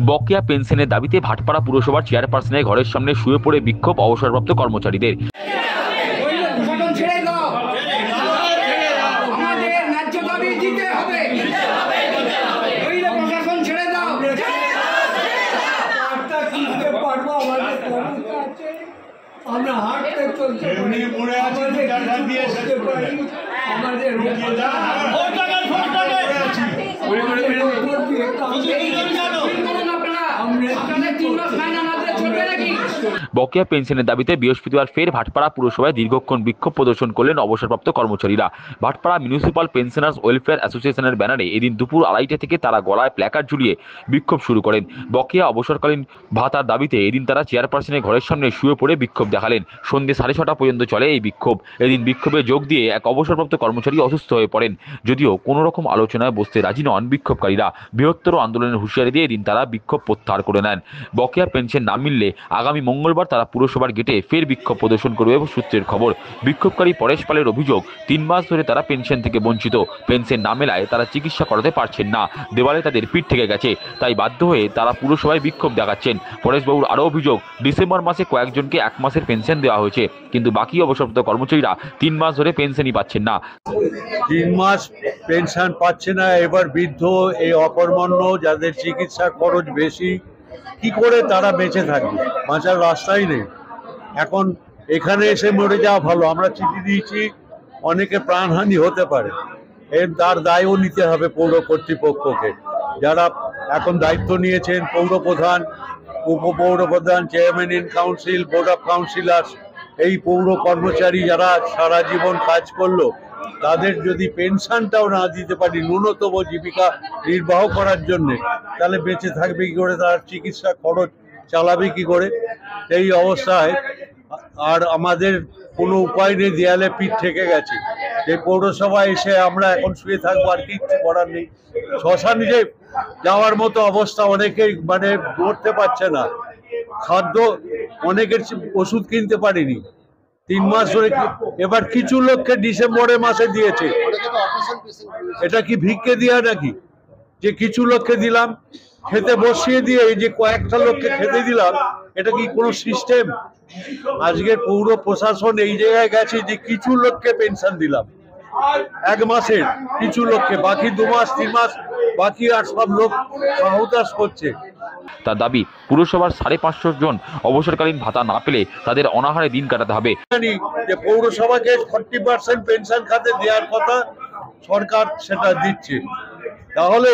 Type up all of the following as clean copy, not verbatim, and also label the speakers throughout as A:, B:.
A: বকেয়া পেনশনের দাবিতে ভাটপাড়া পুরসভার চেয়ারপারসনের ঘরের সামনে শুয়ে পড়ে বিক্ষোভ অবসরপ্রাপ্ত কর্মচারীদের।
B: আমরা হাঁটতে চলতে
A: বকেয়া পেনশনের দাবিতে বৃহস্পতিবার ফের ভাটপাড়া পুরসভায় দীর্ঘক্ষণ বিক্ষোভ প্রদর্শন করলেন অবসরপ্রাপ্ত কর্মচারীরা। ভাটপাড়া মিউনিসিপাল পেনশনার্স ওয়েলফেয়ার অ্যাসোসিয়েশনের ব্যানারে এদিন দুপুর 2:30 থেকে তারা গলায় প্ল্যাকার্ড ঝুলিয়ে বিক্ষোভ শুরু করেন। বকেয়া অবসরকালীন ভাতার দাবিতে এদিন তারা চেয়ারপারসনের ঘরের সামনে শুয়ে পড়ে বিক্ষোভ দেখালেন। সন্ধ্যে 6:30 পর্যন্ত চলে এই বিক্ষোভ। এদিন বিক্ষোভে যোগ দিয়ে এক অবসরপ্রাপ্ত কর্মচারী অসুস্থ হয়ে পড়েন। যদিও কোনো রকম আলোচনায় বসতে রাজি নন বিক্ষোভকারীরা। বৃহত্তর আন্দোলনের হুঁশিয়ারি দিয়ে এদিন তারা বিক্ষোভ প্রত্যাহার করে নেন। বকেয়া পেনশন না মিললে আগামী মঙ্গলবার তারা পুরসভার গেটে ফের বিক্ষোভ প্রদর্শন করবে সূত্রের খবর। বিক্ষোভকারী পরেশ পালের অভিযোগ, 3 মাস ধরে তারা পেনশন থেকে বঞ্চিত। পেনশন না মেলায় তারা চিকিৎসা করাতে পারছেন না। দেওয়ালে তাদের পিঠ থেকে গেছে, তাই বাধ্য হয়ে তারা পুরসভায় বিক্ষোভ দেখাচ্ছেন। পরেশবাবুর আরও অভিযোগ, ডিসেম্বর মাসে কয়েকজনকে 1 মাসের পেনশন দেওয়া হয়েছে, কিন্তু বাকি অবসরপ্রাপ্ত কর্মচারীরা 3 মাস ধরে পেনশনই পাচ্ছেন না।
C: 3 মাস পেনশন পাচ্ছে না। এবার বৃদ্ধ, এই অকর্মণ্য, যাদের চিকিৎসার খরচ বেশি, কি করে তারা বেঁচে থাকবে? বাঁচার রাস্তাই নেই। এখন এখানে এসে মরে যাওয়া ভালো। আমরা চিঠি দিয়েছি, অনেকে প্রাণহানি হতে পারে, তার দায়ও নিতে হবে পৌর কর্তৃপক্ষকে। যারা এখন দায়িত্ব নিয়েছেন, পৌরপ্রধান, উপপৌরপ্রধান, chairman in council, board of councillors, এই পৌর কর্মচারী যারা সারা জীবন কাজ করলো, তাদের যদি পেনশনটাও না দিতে পারি ন্যূনতম জীবিকা নির্বাহ করার জন্য, তাহলে বেঁচে থাকবে কি করে? তার চিকিৎসা খরচ চালাবে কি করে? এই অবস্থায় আর আমাদের কোনো উপায় নেই, দেয়ালে পিঠ থেকে গেছে। এই পৌরসভায় এসে আমরা এখন শুয়ে থাকবো, আর কিচ্ছু করার নেই। শ্মশানে যাওয়ার মতো অবস্থা, অনেকেই মানে নড়তে পারছে না। খাদ্য, অনেকের ওষুধ কিনতে পারিনি 3 মাস ধরে। এবার কিছু লোককে ডিসেম্বরের মাসে দিয়েছে। এটা কি ভিক্ষে দেওয়া নাকি, যে কিছু লোককে দিলাম খেতে বসিয়ে দিয়ে এই যে কয়েকটা লোককে খেতে দিলাম? এটা কি কোনো সিস্টেম? আজকে পৌর প্রশাসন এই জায়গায় গেছে যে কিছু লোককে পেনশন দিলাম 1 মাসের, কিছু লোককে, বাকি 2 মাস 3 মাস বাকি আর সব লোক হাহুতাশ করছে।
A: তার দাবি, পুরসভার 550 জন অবসরকালীন ভাতা না পেলে তাদের অনাহারে দিন কাটাতে হবে।
C: জানি যে পৌরসভাকে 40% পেনশন খাতে দেওয়ার কথা, সরকার সেটা দিচ্ছে। তাহলে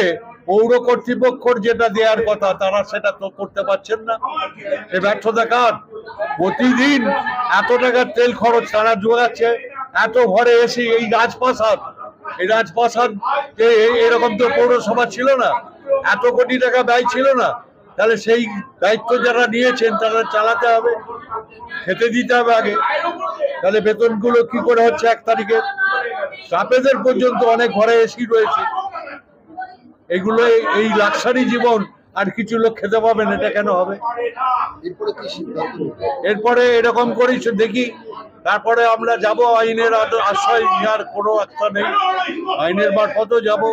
C: পৌর কর্তৃপক্ষর যেটা দেওয়ার কথা তারা সেটা তো করতে পারছেন না। সে ব্যর্থতা কার? প্রতিদিন এত টাকার তেল খরচ তারা জোগাচ্ছে। এত ঘরে এসে এই রাজপ্রাসাদ, এরকম তো পৌরসভা ছিল না, এত কোটি টাকা ব্যয় ছিল না। তাহলে সেই দায়িত্ব যারা নিয়েছেন তারা চালাতে হবে, খেতে দিতে হবে আগে। তাহলে বেতনগুলো কি করে হচ্ছে 1 তারিখে? স্টাফেদের পর্যন্ত অনেক ঘরে এসি রয়েছে। এগুলো, এই লাক্সারি জীবন আর কিছু লোক খেতে পাবেন, এটা কেন হবে? এরপরে এরকম করেই দেখি, তারপরে আমরা যাব আইনের আশ্রয় নেওয়ার কোনো একটা নেই, আইনের মারফত যাব।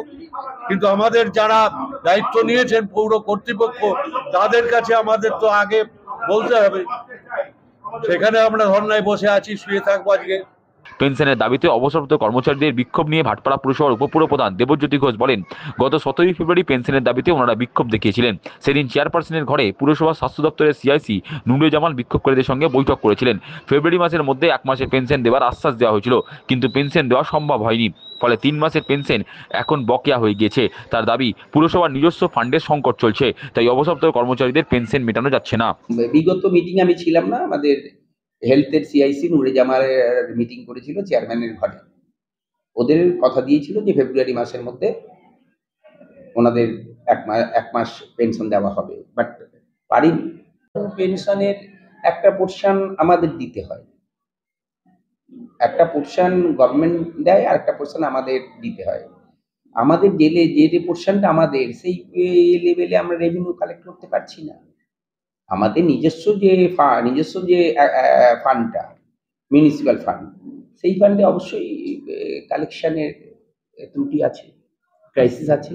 C: কিন্তু আমাদের যারা দায়িত্ব নিয়েছেন পৌর কর্তৃপক্ষ, তাদের কাছে আমাদের তো আগে বলতে হবে। সেখানে আমরা ধর্নায় বসে আছি, শুয়ে থাকবো আজকে।
A: পেনশনের দাবিতে অবসরপ্রাপ্ত কর্মচারীদের বিক্ষোভ নিয়ে ভাটপাড়া পুরসভার উপপুরপ্রধান দেবজ্যোতি ঘোষ বলেন, গত 17 ফেব্রুয়ারি পেনশনের দাবিতে ওনারা বিক্ষোভ দেখিয়েছিলেন। সেদিন চেয়ারপারসনের ঘরে পুরসভা স্বাস্থ্য দপ্তরের সিআইসি নুরে জামাল বিক্ষোভকারীদের সঙ্গে বৈঠক করেছিলেন। ফেব্রুয়ারি মাসের মধ্যে 1 মাসের পেনশন দেওয়ার আশ্বাস দেওয়া হয়েছিল, কিন্তু পেনশন দেওয়া সম্ভব হয়নি। ফলে 3 মাসের পেনশন এখন বকেয়া হয়ে গিয়েছে। তার দাবি, পুরসভার নিজস্ব ফান্ডের সংকট চলছে, তাই অবসরপ্রাপ্ত কর্মচারীদের পেনশন মেটানো যাচ্ছে না।
D: বিগত মিটিং আমি ছিলাম না, আমাদের হেলথের সিআইসি নুরে জামালের মিটিং করেছিল চেয়ারম্যানের ঘরে। ওদের কথা দিয়েছিল যে ফেব্রুয়ারি মাসের মধ্যে ওনাদের 1 মাস পেনশন দেওয়া হবে, বাট পারিনি। পেনশনের একটা পোর্শন আমাদের দিতে হয়, একটা পোর্শন গভর্নমেন্ট দেয় আর একটা পোর্শন আমাদের দিতে হয়। আমাদের যে পোর্শনটা আমাদের, সেই লেভেলে আমরা রেভিনিউ কালেক্ট করতে পারছি না। আমাদের নিজস্ব যে ফান্ডটা, মিউনিসিপ্যাল ফান্ড, সেই ফান্ডে অবশ্যই কালেকশনের ত্রুটি আছে, ক্রাইসিস আছে।